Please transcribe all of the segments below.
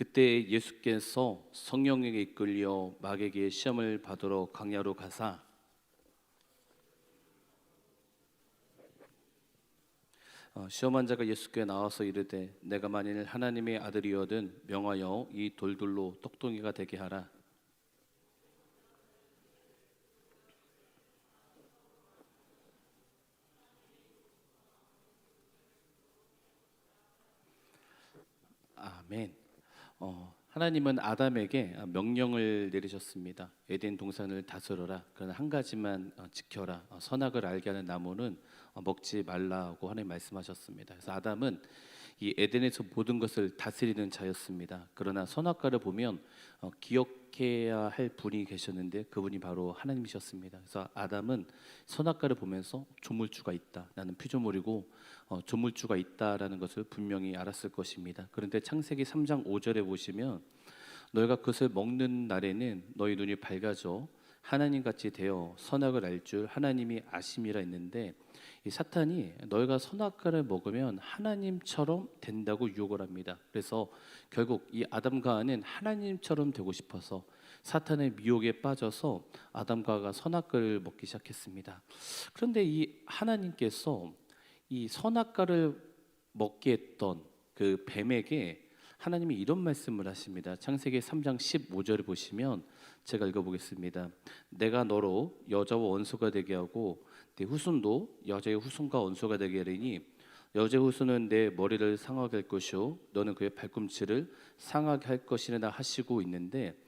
그때 예수께서 성령에게 이끌려 마귀에게 시험을 받으러 광야로 가사 시험한 자가 예수께 나와서 이르되 내가 만일 하나님의 아들이거든 명하여 이 돌들로 떡동이가 되게 하라. 아멘. 하나님은 아담에게 명령을 내리셨습니다. 에덴 동산을 다스려라. 그러나 한 가지만 지켜라. 선악을 알게 하는 나무는 먹지 말라고 하나님 말씀하셨습니다. 그래서 아담은 이 에덴에서 모든 것을 다스리는 자였습니다. 그러나 선악과를 보면 기억해야 할 분이 계셨는데 그분이 바로 하나님이셨습니다. 그래서 아담은 선악과를 보면서 조물주가 있다. 나는 피조물이고 조물주가 있다라는 것을 분명히 알았을 것입니다. 그런데 창세기 3장 5절에 보시면 너희가 그것을 먹는 날에는 너희 눈이 밝아져 하나님같이 되어 선악을 알 줄 하나님이 아심이라 했는데 이 사탄이 너희가 선악과를 먹으면 하나님처럼 된다고 유혹을 합니다. 그래서 결국 이 아담과 하와는 하나님처럼 되고 싶어서 사탄의 미혹에 빠져서 아담과 하와가 선악과를 먹기 시작했습니다. 그런데 이 하나님께서 이 선악과를 먹게 했던 그 뱀에게 하나님이 이런 말씀을 하십니다. 창세기 3장 15절을 보시면 제가 읽어보겠습니다. 내가 너로 여자와 원수가 되게 하고 네 후손도 여자의 후손과 원수가 되게 하리니 여자의 후손은 내 머리를 상하게 할 것이요 너는 그의 발꿈치를 상하게 할 것이라 하시고 있는데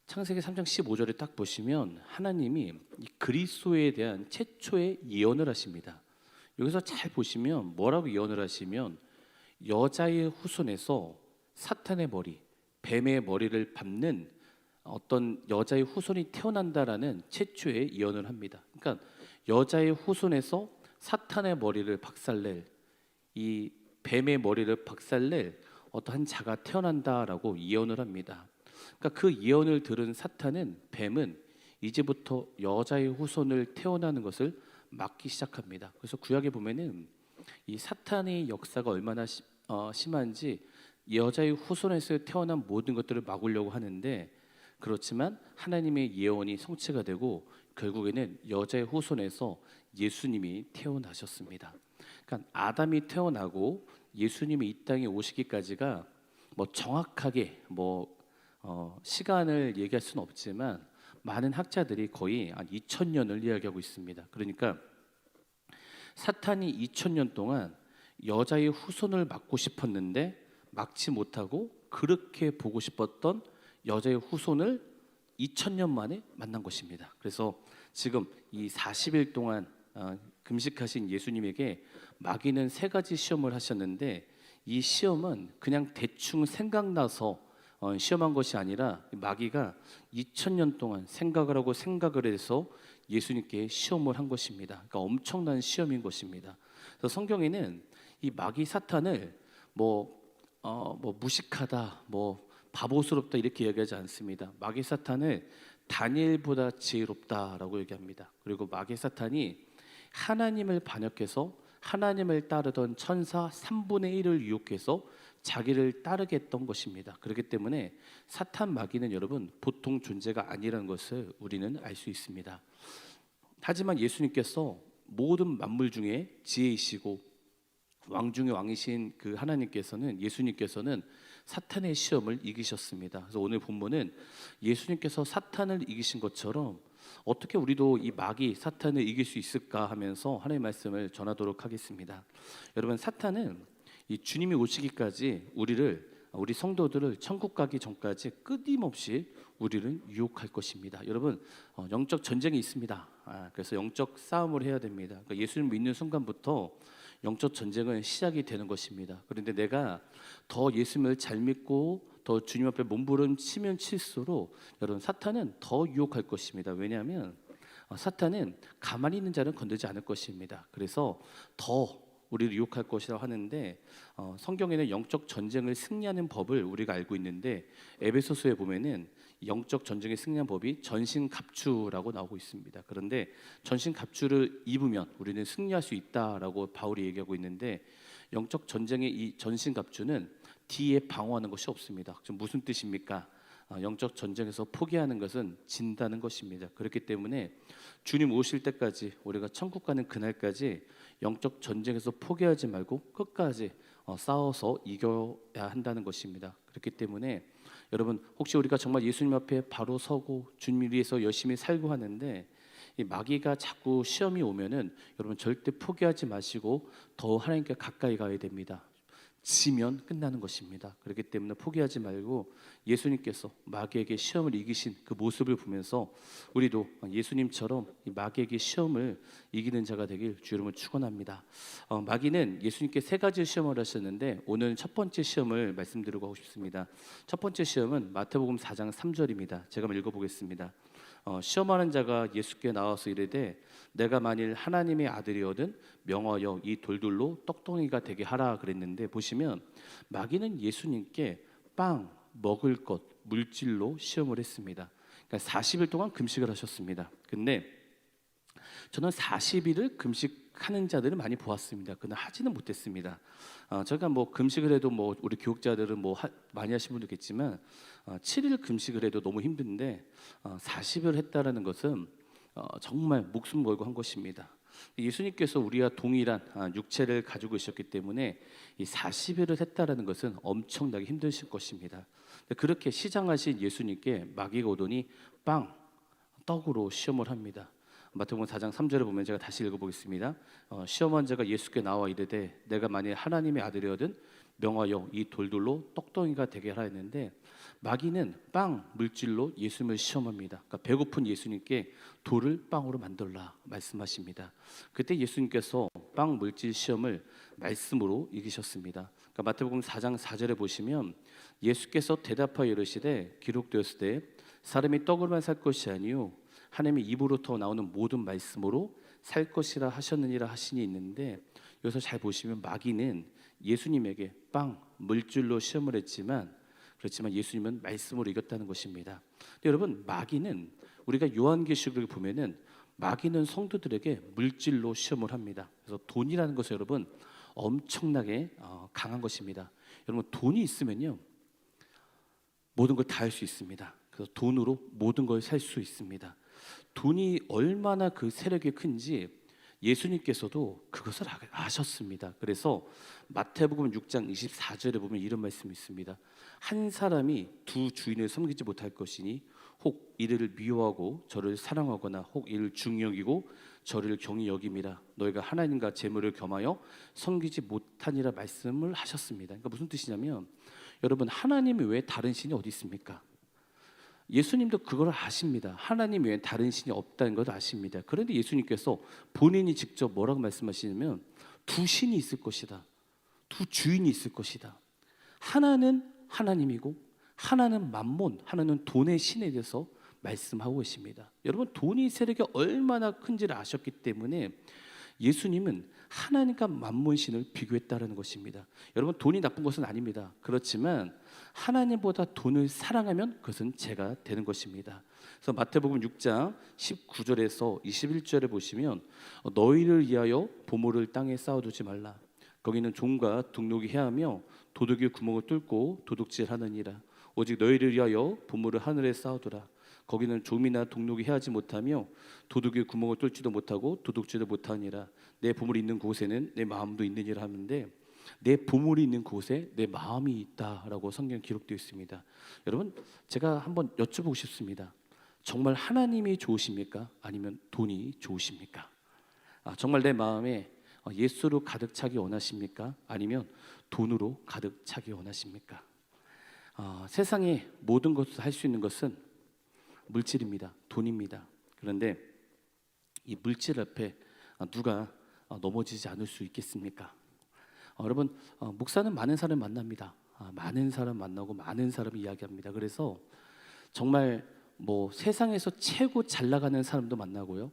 창세기 3장 15절에 딱 보시면 하나님이 이 그리스도에 대한 최초의 예언을 하십니다. 여기서 잘 보시면 뭐라고 예언을 하시면 여자의 후손에서 사탄의 머리, 뱀의 머리를 밟는 어떤 여자의 후손이 태어난다라는 최초의 예언을 합니다. 그러니까 여자의 후손에서 사탄의 머리를 박살낼 이 뱀의 머리를 박살낼 어떠한 자가 태어난다라고 예언을 합니다. 그러니까 그 예언을 들은 사탄은 뱀은 이제부터 여자의 후손을 태어나는 것을 막기 시작합니다. 그래서 구약에 보면은 이 사탄의 역사가 얼마나 심한지 여자의 후손에서 태어난 모든 것들을 막으려고 하는데 그렇지만 하나님의 예언이 성취가 되고 결국에는 여자의 후손에서 예수님이 태어나셨습니다. 그러니까 아담이 태어나고 예수님이 이 땅에 오시기까지가 뭐 정확하게 시간을 얘기할 수는 없지만 많은 학자들이 거의 한 2000년을 이야기하고 있습니다. 그러니까 사탄이 2000년 동안 여자의 후손을 막고 싶었는데 막지 못하고 그렇게 보고 싶었던 여자의 후손을 2000년 만에 만난 것입니다. 그래서 지금 이 40일 동안 금식하신 예수님에게 마귀는 3가지 시험을 하셨는데 이 시험은 그냥 대충 생각나서 시험한 것이 아니라 마귀가 2000년 동안 생각을 하고 생각을 해서 예수님께 시험을 한 것입니다. 그러니까 엄청난 시험인 것입니다. 그래서 성경에는 이 마귀 사탄을 무식하다, 바보스럽다 이렇게 얘기하지 않습니다. 마귀 사탄을 다니엘보다 지혜롭다라고 얘기합니다. 그리고 마귀 사탄이 하나님을 반역해서 하나님을 따르던 천사 3분의 1을 유혹해서 자기를 따르게 했던 것입니다. 그렇기 때문에 사탄 마귀는 여러분 보통 존재가 아니라는 것을 우리는 알 수 있습니다. 하지만 예수님께서 모든 만물 중에 지혜이시고 왕 중의 왕이신 그 하나님께서는 예수님께서는 사탄의 시험을 이기셨습니다. 그래서 오늘 본문은 예수님께서 사탄을 이기신 것처럼 어떻게 우리도 이 마귀 사탄을 이길 수 있을까 하면서 하나님의 말씀을 전하도록 하겠습니다. 여러분 사탄은 이 주님이 오시기까지 우리 성도들을 천국 가기 전까지 끊임없이 우리를 유혹할 것입니다. 여러분 영적 전쟁이 있습니다. 그래서 영적 싸움을 해야 됩니다. 그러니까 예수님 믿는 순간부터 영적 전쟁은 시작이 되는 것입니다. 그런데 내가 더 예수님을 잘 믿고 더 주님 앞에 몸부림치면 칠수록 여러분 사탄은 더 유혹할 것입니다. 왜냐하면 사탄은 가만히 있는 자는 건들지 않을 것입니다. 그래서 더 우리를 유혹할 것이라고 하는데 성경에는 영적 전쟁을 승리하는 법을 우리가 알고 있는데 에베소서에 보면은 영적 전쟁에 승리한 법이 전신갑주라고 나오고 있습니다. 그런데 전신갑주를 입으면 우리는 승리할 수 있다라고 바울이 얘기하고 있는데 영적 전쟁의 이 전신갑주는 뒤에 방어하는 것이 없습니다. 지금 무슨 뜻입니까? 영적 전쟁에서 포기하는 것은 진다는 것입니다. 그렇기 때문에 주님 오실 때까지, 우리가 천국 가는 그날까지 영적 전쟁에서 포기하지 말고 끝까지 싸워서 이겨야 한다는 것입니다. 그렇기 때문에 여러분, 혹시 우리가 정말 예수님 앞에 바로 서고 주님을 위해서 열심히 살고 하는데 이 마귀가 자꾸 시험이 오면은 여러분 절대 포기하지 마시고 더 하나님께 가까이 가야 됩니다. 지면 끝나는 것입니다. 그렇기 때문에 포기하지 말고 예수님께서 마귀에게 시험을 이기신 그 모습을 보면서 우리도 예수님처럼 이 마귀에게 시험을 이기는 자가 되길 주 이름으로 축원합니다. 마귀는 예수님께 세 가지 시험을 하셨는데 오늘 첫 번째 시험을 말씀드리고 하고 싶습니다. 첫 번째 시험은 마태복음 4장 3절입니다. 제가 한번 읽어보겠습니다. 시험하는 자가 예수께 나와서 이르되 내가 만일 하나님의 아들이거든 명하여 이 돌들로 떡덩이가 되게 하라 그랬는데, 보시면 마귀는 예수님께 빵, 먹을 것, 물질로 시험을 했습니다. 그러니까 40일 동안 금식을 하셨습니다. 근데 저는 40일을 금식하는 자들을 많이 보았습니다. 그러나 하지는 못했습니다. 제가 뭐 금식을 해도 뭐 우리 교육자들은 뭐 많이 하신 분도 있겠지만 7일 금식을 해도 너무 힘든데 40일 했다라는 것은 정말 목숨 걸고 한 것입니다. 예수님께서 우리와 동일한 육체를 가지고 있었기 때문에 이 40일을 했다라는 것은 엄청나게 힘드실 것입니다. 그렇게 시장하신 예수님께 마귀가 오더니 빵, 떡으로 시험을 합니다. 마태복음 4장 3절을 보면 제가 다시 읽어보겠습니다. 시험한 자가 예수께 나와 이르되 내가 만일 하나님의 아들이거든 명하여 이 돌들로 떡덩이가 되게 하라 했는데, 마귀는 빵, 물질로 예수님을 시험합니다. 그러니까 배고픈 예수님께 돌을 빵으로 만들라 말씀하십니다. 그때 예수님께서 빵, 물질 시험을 말씀으로 이기셨습니다. 그러니까 마태복음 4장 4절에 보시면 예수께서 대답하여 이르시되 기록되었을 때 사람이 떡으로만 살 것이 아니요 하나님의 입으로부터 나오는 모든 말씀으로 살 것이라 하셨느니라 하시니 있는데, 여기서 잘 보시면 마귀는 예수님에게 빵, 물질로 시험을 했지만 그렇지만 예수님은 말씀으로 이겼다는 것입니다. 근데 여러분, 마귀는 우리가 요한계시록을 보면은 마귀는 성도들에게 물질로 시험을 합니다. 그래서 돈이라는 것은 여러분 엄청나게 강한 것입니다. 여러분, 돈이 있으면요 모든 걸 다 할 수 있습니다. 그래서 돈으로 모든 걸 살 수 있습니다. 돈이 얼마나 그 세력이 큰지 예수님께서도 그것을 아셨습니다. 그래서 마태복음 6장 24절에 보면 이런 말씀이 있습니다. 한 사람이 두 주인을 섬기지 못할 것이니 혹 이를 미워하고 저를 사랑하거나 혹 이를 중히 여기고 저를 경히 여김이라 너희가 하나님과 재물을 겸하여 섬기지 못하니라 말씀을 하셨습니다. 그러니까 무슨 뜻이냐면 여러분, 하나님 외에 다른 신이 어디 있습니까? 예수님도 그걸 아십니다. 하나님 외에 다른 신이 없다는 걸 아십니다. 그런데 예수님께서 본인이 직접 뭐라고 말씀하시냐면 두 신이 있을 것이다. 두 주인이 있을 것이다. 하나는 하나님이고 하나는 만몬, 하나는 돈의 신에 대해서 말씀하고 계십니다. 여러분, 돈이 세력이 얼마나 큰지를 아셨기 때문에 예수님은 하나님과 만몬 신을 비교했다는 것입니다. 여러분, 돈이 나쁜 것은 아닙니다. 그렇지만 하나님보다 돈을 사랑하면 그것은 죄가 되는 것입니다. 그래서 마태복음 6장 19절에서 21절에 보시면 너희를 위하여 보물을 땅에 쌓아두지 말라. 거기는 종과 등록이 해하며 도둑이 구멍을 뚫고 도둑질하느니라. 오직 너희를 위하여 보물을 하늘에 쌓아두라. 거기는 좀이나 동록이 해하지 못하며 도둑이 구멍을 뚫지도 못하고 도둑질도 못하니라. 내 보물이 있는 곳에는 내 마음도 있느니라 하는데, 내 보물이 있는 곳에 내 마음이 있다라고 성경 기록되어 있습니다. 여러분, 제가 한번 여쭤보고 싶습니다. 정말 하나님이 좋으십니까? 아니면 돈이 좋으십니까? 정말 내 마음에 예수로 가득 차기 원하십니까? 아니면 돈으로 가득 차기 원하십니까? 세상에 모든 것을 할 수 있는 것은 물질입니다. 돈입니다. 그런데 이 물질 앞에 누가 넘어지지 않을 수 있겠습니까? 여러분, 목사는 많은 사람 만납니다. 많은 사람 만나고 많은 사람이 이야기합니다. 그래서 정말 뭐 세상에서 최고 잘 나가는 사람도 만나고요.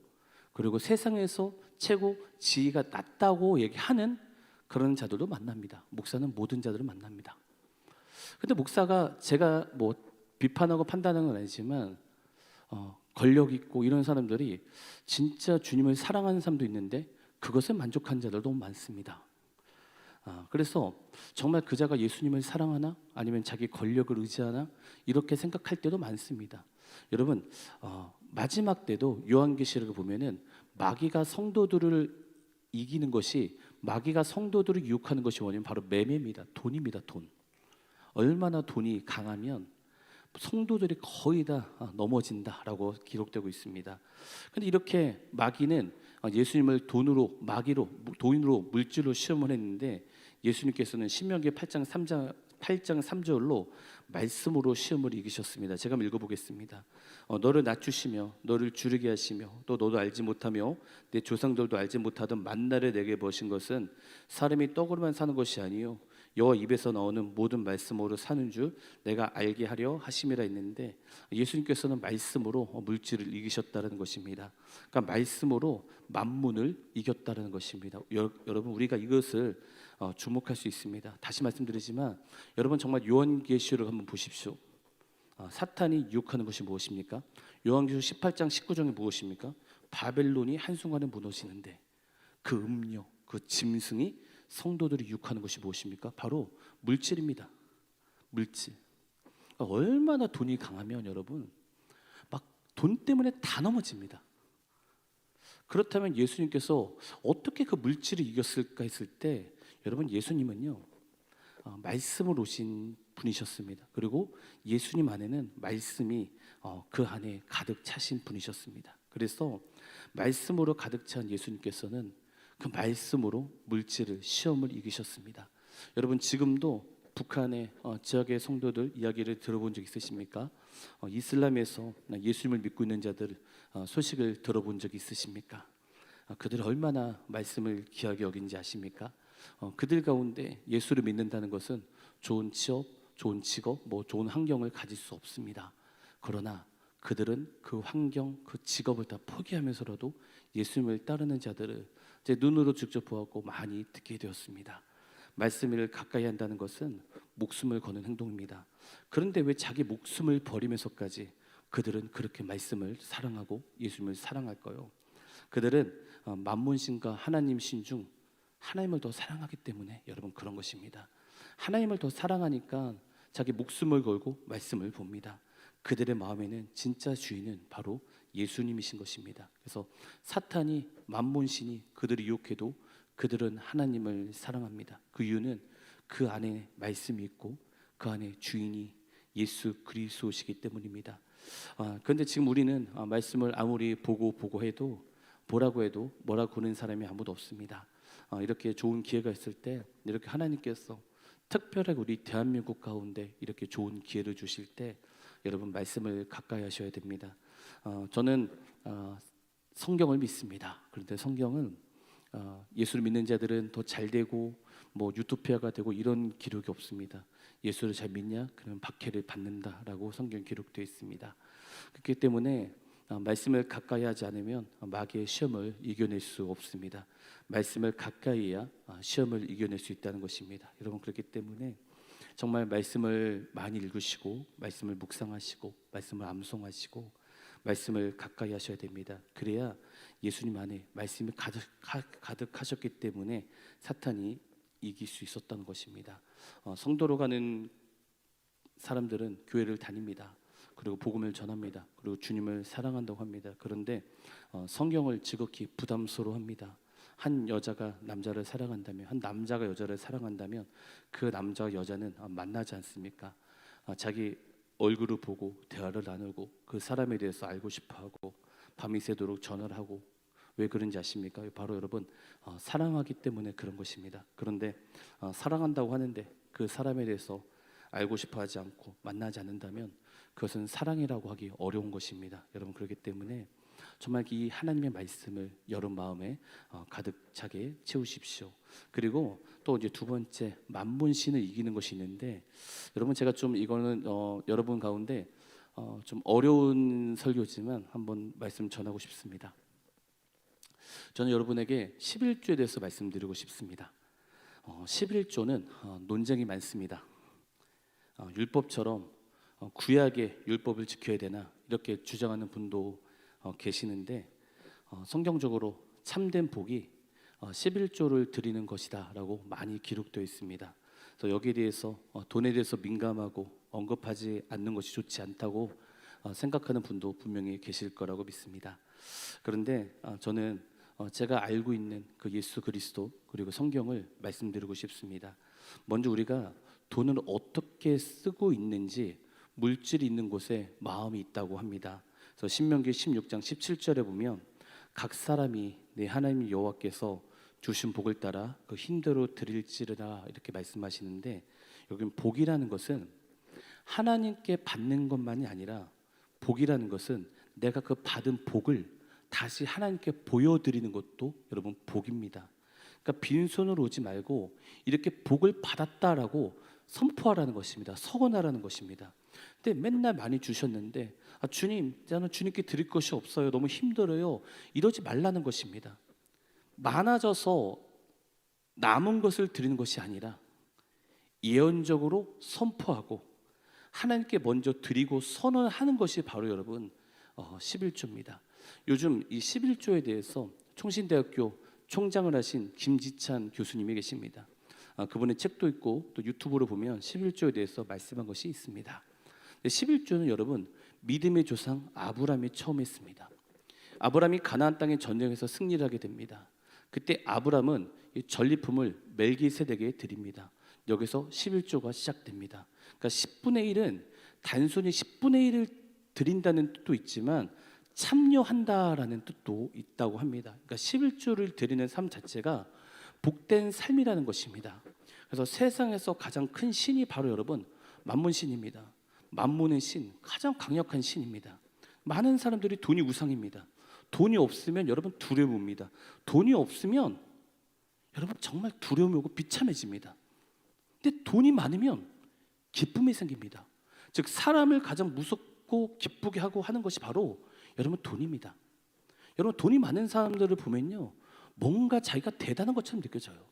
그리고 세상에서 최고 지위가 낮다고 얘기하는 그런 자들도 만납니다. 목사는 모든 자들을 만납니다. 근데 목사가 제가 뭐 비판하고 판단하는 건 아니지만 권력 있고 이런 사람들이 진짜 주님을 사랑하는 사람도 있는데 그것에 만족한 자들도 많습니다. 그래서 정말 그자가 예수님을 사랑하나 아니면 자기 권력을 의지하나 이렇게 생각할 때도 많습니다. 여러분 마지막 때도 요한계시록을 보면은 마귀가 성도들을 이기는 것이 마귀가 성도들을 유혹하는 것이 원인 바로 매매입니다. 돈입니다. 돈. 얼마나 돈이 강하면 성도들이 거의 다 넘어진다라고 기록되고 있습니다. 그런데 이렇게 마귀는 예수님을 돈으로 물질로 시험을 했는데 예수님께서는 신명기 8장 3절로 말씀으로 시험을 이기셨습니다. 제가 한번 읽어보겠습니다. 너를 낮추시며 너를 주르게 하시며 또 너도 알지 못하며 내 조상들도 알지 못하던 만나를 내게 버신 것은 사람이 떡으로만 사는 것이 아니요 여호와 입에서 나오는 모든 말씀으로 사는 줄 내가 알게 하려 하심이라 했는데 예수님께서는 말씀으로 물질을 이기셨다는 것입니다. 그러니까 말씀으로 만문을 이겼다는 것입니다. 여러분 우리가 이것을 주목할 수 있습니다. 다시 말씀드리지만 여러분 정말 요한계시록 한번 보십시오. 사탄이 유혹하는 것이 무엇입니까? 요한계시록 18장 19절이 무엇입니까? 바벨론이 한순간에 무너지는데 그 음료, 그 짐승이 성도들이 유혹하는 것이 무엇입니까? 바로 물질입니다. 물질. 얼마나 돈이 강하면 여러분 막 돈 때문에 다 넘어집니다. 그렇다면 예수님께서 어떻게 그 물질을 이겼을까 했을 때 여러분 예수님은요 말씀으로 오신 분이셨습니다. 그리고 예수님 안에는 말씀이 그 안에 가득 차신 분이셨습니다. 그래서 말씀으로 가득 찬 예수님께서는 그 말씀으로 물질을 시험을 이기셨습니다. 여러분 지금도 북한의 지역의 성도들 이야기를 들어본 적 있으십니까? 이슬람에서 예수님을 믿고 있는 자들 소식을 들어본 적 있으십니까? 그들이 얼마나 말씀을 귀하게 여긴지 아십니까? 그들 가운데 예수를 믿는다는 것은 좋은 취업, 좋은 직업, 좋은 환경을 가질 수 없습니다. 그러나 그들은 그 환경, 그 직업을 다 포기하면서라도 예수님을 따르는 자들을 제 눈으로 직접 보았고 많이 듣게 되었습니다. 말씀을 가까이 한다는 것은 목숨을 거는 행동입니다. 그런데 왜 자기 목숨을 버리면서까지 그들은 그렇게 말씀을 사랑하고 예수님을 사랑할까요? 그들은 만문신과 하나님신 중 하나님을 더 사랑하기 때문에 여러분 그런 것입니다. 하나님을 더 사랑하니까 자기 목숨을 걸고 말씀을 봅니다. 그들의 마음에는 진짜 주인은 바로 예수님이신 것입니다. 그래서 사탄이 만몬신이 그들을 유혹해도 그들은 하나님을 사랑합니다. 그 이유는 그 안에 말씀이 있고 그 안에 주인이 예수 그리스도시기 때문입니다. 그런데 지금 우리는 말씀을 아무리 보고 해도 뭐라고 하는 사람이 아무도 없습니다. 이렇게 좋은 기회가 있을 때 이렇게 하나님께서 특별하게 우리 대한민국 가운데 이렇게 좋은 기회를 주실 때 여러분 말씀을 가까이 하셔야 됩니다. 저는 성경을 믿습니다. 그런데 성경은 예수를 믿는 자들은 더 잘 되고 유토피아가 되고 이런 기록이 없습니다. 예수를 잘 믿냐? 그러면 박해를 받는다라고 성경 기록되어 있습니다. 그렇기 때문에 말씀을 가까이 하지 않으면 마귀의 시험을 이겨낼 수 없습니다. 말씀을 가까이 해야 시험을 이겨낼 수 있다는 것입니다. 여러분 그렇기 때문에 정말 말씀을 많이 읽으시고 말씀을 묵상하시고 말씀을 암송하시고 말씀을 가까이 하셔야 됩니다. 그래야 예수님 안에 말씀이 가득하셨기 때문에 사탄이 이길 수 있었다는 것입니다. 성도로 가는 사람들은 교회를 다닙니다. 그리고 복음을 전합니다. 그리고 주님을 사랑한다고 합니다. 그런데 성경을 지극히 부담스러워합니다. 한 여자가 남자를 사랑한다면, 한 남자가 여자를 사랑한다면 그 남자와 여자는 만나지 않습니까? 자기 얼굴을 보고 대화를 나누고 그 사람에 대해서 알고 싶어하고 밤이 새도록 전화를 하고 왜 그런지 아십니까? 바로 여러분 사랑하기 때문에 그런 것입니다. 그런데 사랑한다고 하는데 그 사람에 대해서 알고 싶어하지 않고 만나지 않는다면 그것은 사랑이라고 하기 어려운 것입니다. 여러분 그렇기 때문에 정말 이 하나님의 말씀을 여러분 마음에 가득 차게 채우십시오. 그리고 또 이제 두 번째 만문신을 이기는 것이 있는데 여러분 제가 좀 이거는 여러분 가운데 좀 어려운 설교지만 한번 말씀 전하고 싶습니다. 저는 여러분에게 11조에 대해서 말씀드리고 싶습니다. 11조는 논쟁이 많습니다. 율법처럼 구약의 율법을 지켜야 되나 이렇게 주장하는 분도 계시는데 성경적으로 참된 복이 11조를 드리는 것이다라고 많이 기록되어 있습니다. 그래서 여기에 대해서 돈에 대해서 민감하고 언급하지 않는 것이 좋지 않다고 생각하는 분도 분명히 계실 거라고 믿습니다. 그런데 저는 제가 알고 있는 그 예수 그리스도 그리고 성경을 말씀드리고 싶습니다. 먼저 우리가 돈을 어떻게 쓰고 있는지 물질이 있는 곳에 마음이 있다고 합니다. 그래서 신명기 16장 17절에 보면 각 사람이 내 하나님 여호와께서 주신 복을 따라 그 힘대로 드릴지르다 이렇게 말씀하시는데, 여기 복이라는 것은 하나님께 받는 것만이 아니라 복이라는 것은 내가 그 받은 복을 다시 하나님께 보여드리는 것도 여러분 복입니다. 그러니까 빈손으로 오지 말고 이렇게 복을 받았다라고 선포하라는 것입니다. 서원하라는 것입니다. 근데 맨날 많이 주셨는데 주님, 저는 주님께 드릴 것이 없어요. 너무 힘들어요. 이러지 말라는 것입니다. 많아져서 남은 것을 드리는 것이 아니라 예언적으로 선포하고 하나님께 먼저 드리고 선언하는 것이 바로 여러분 11조입니다. 요즘 이 11조에 대해서 총신대학교 총장을 하신 김지찬 교수님이 계십니다. 그분의 책도 있고 또 유튜브로 보면 11조에 대해서 말씀한 것이 있습니다. 11조는 여러분 믿음의 조상 아브라함이 처음 했습니다. 아브라함이 가나안 땅의 전쟁에서 승리를 하게 됩니다. 그때 아브라함은 이 전리품을 멜기세덱에게 드립니다. 여기서 11조가 시작됩니다. 그러니까 10분의 1은 단순히 10분의 1을 드린다는 뜻도 있지만 참여한다라는 뜻도 있다고 합니다. 그러니까 11조를 드리는 삶 자체가 복된 삶이라는 것입니다. 그래서 세상에서 가장 큰 신이 바로 여러분 만문신입니다. 만문의 신, 가장 강력한 신입니다. 많은 사람들이 돈이 우상입니다. 돈이 없으면 여러분 두려움이 옵니다. 돈이 없으면 여러분 정말 두려움이 오고 비참해집니다. 근데 돈이 많으면 기쁨이 생깁니다. 즉 사람을 가장 무섭고 기쁘게 하고 하는 것이 바로 여러분 돈입니다. 여러분 돈이 많은 사람들을 보면요, 뭔가 자기가 대단한 것처럼 느껴져요.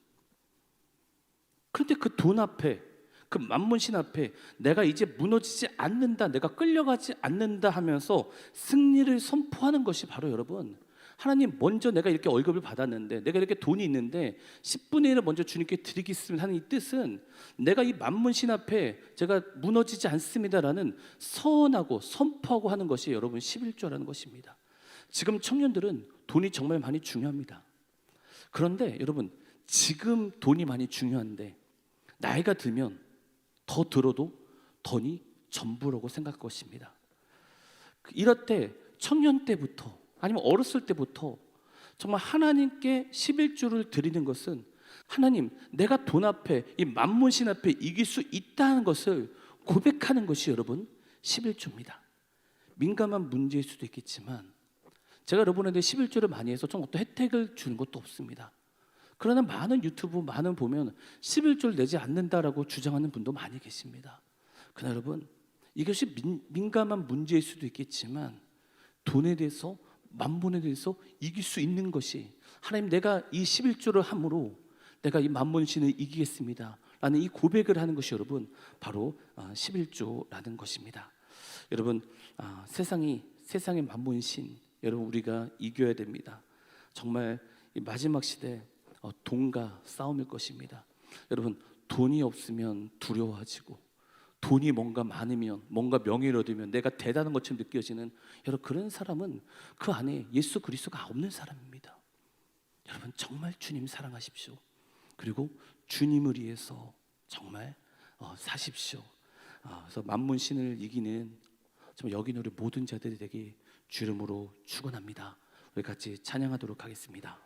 그런데 그 돈 앞에, 그 만문신 앞에 내가 이제 무너지지 않는다, 내가 끌려가지 않는다 하면서 승리를 선포하는 것이 바로 여러분, 하나님 먼저 내가 이렇게 월급을 받았는데, 내가 이렇게 돈이 있는데 10분의 1을 먼저 주님께 드리겠습니다 하는 이 뜻은 내가 이 만문신 앞에 제가 무너지지 않습니다라는 서원하고 선포하고 하는 것이 여러분 11조라는 것입니다. 지금 청년들은 돈이 정말 많이 중요합니다. 그런데 여러분 지금 돈이 많이 중요한데 나이가 들면 더 들어도 돈이 전부라고 생각할 것입니다. 이럴 때 청년 때부터 아니면 어렸을 때부터 정말 하나님께 11조를 드리는 것은 하나님, 내가 돈 앞에 이 만문신 앞에 이길 수 있다는 것을 고백하는 것이 여러분 11조입니다. 민감한 문제일 수도 있겠지만 제가 여러분한테 11조를 많이 해서 좀 어떤 혜택을 주는 것도 없습니다. 그러나 많은 유튜브 많은 보면 11조를 내지 않는다라고 주장하는 분도 많이 계십니다. 그러나 여러분 이것이 민감한 문제일 수도 있겠지만 돈에 대해서 만문에 대해서 이길 수 있는 것이 하나님, 내가 이 11조를 함으로 내가 이 만문신을 이기겠습니다 라는 이 고백을 하는 것이 여러분 바로 11조라는 것입니다. 여러분 세상의 만문신 여러분 우리가 이겨야 됩니다. 정말 이 마지막 시대 돈과 싸움일 것입니다. 여러분 돈이 없으면 두려워지고 돈이 뭔가 많으면 뭔가 명예를 얻으면 내가 대단한 것처럼 느껴지는 여러분 그런 사람은 그 안에 예수 그리스도가 없는 사람입니다. 여러분 정말 주님 사랑하십시오. 그리고 주님을 위해서 정말 사십시오. 그래서 만문신을 이기는 정말 여기 우리 모든 자들이 되게 주 이름으로 축원합니다. 우리 같이 찬양하도록 하겠습니다.